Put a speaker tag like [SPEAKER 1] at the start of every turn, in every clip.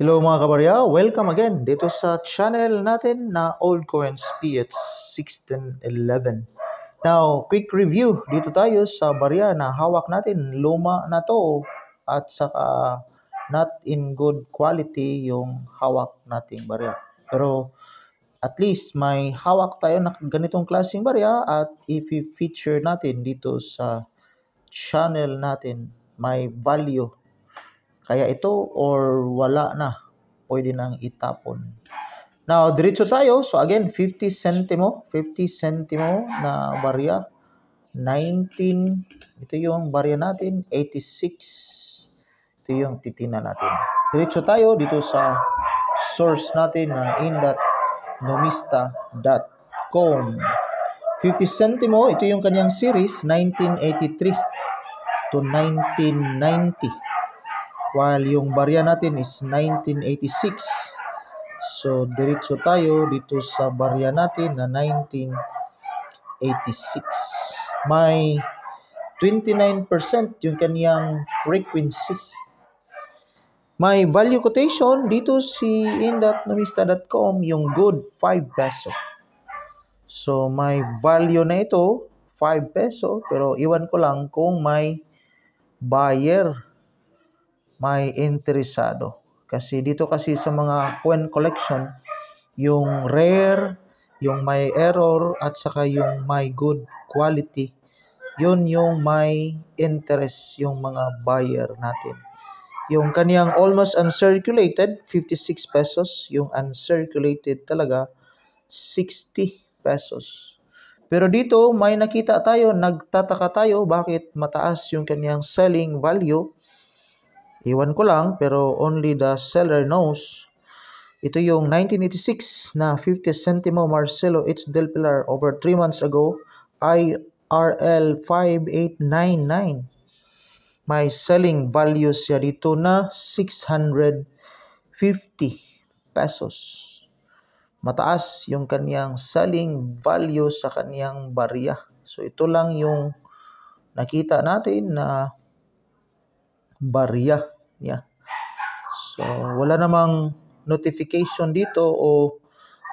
[SPEAKER 1] Hello mga kabarya, welcome again dito sa channel natin na Old Coins PH 1611. Now, quick review dito tayo sa barya na hawak natin. Luma na to at saka not in good quality yung hawak nating barya. Pero at least may hawak tayo na ganitong klaseng barya at i-feature natin dito sa channel natin, may value. Kaya ito or wala na, pwede nang itapon. Now, diretso tayo. So again, 50 centimo na barya. 19, ito yung barya natin. 86, ito yung titina natin. Diretso tayo dito sa source natin na in.nomista.com. 50 centimo, ito yung kanyang series, 1983 to 1990. While yung barya natin is 1986. So, diretso tayo dito sa barya natin na 1986. May 29% yung kaniyang frequency. May value quotation dito si in.nomista.com yung good 5 peso. So, may value na ito 5 peso pero iwan ko lang kung may buyer, may interesado. Kasi dito kasi sa mga coin collection, yung rare, yung may error, at saka yung may good quality, yun yung may interest yung mga buyer natin. Yung kaniyang almost uncirculated, 56 pesos. Yung uncirculated talaga, 60 pesos. Pero dito, may nakita tayo, nagtataka tayo bakit mataas yung kaniyang selling value. Iwan ko lang, pero only the seller knows. Ito yung 1986 na 50 centimo Marcelo H. Del Pilar over 3 months ago, IRL 5899. May selling value siya dito na 650 pesos. Mataas yung kaniyang selling value sa kaniyang barya. So ito lang yung nakita natin na barya niya. So, wala namang notification dito o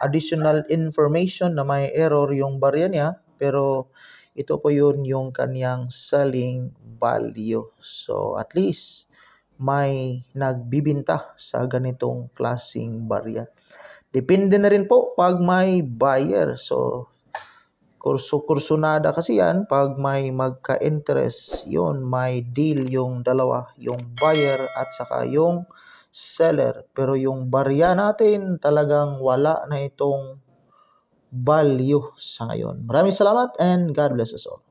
[SPEAKER 1] additional information na may error yung barya niya. Pero ito po yun yung kaniyang selling value. So, at least may nagbibinta sa ganitong klaseng barya. Depende na rin po pag may buyer. So, kursunada kasi yan, pag may magka-interest, yun, may deal yung dalawa, yung buyer at saka yung seller. Pero yung barya natin, talagang wala na itong value sa ngayon. Maraming salamat and God bless us all.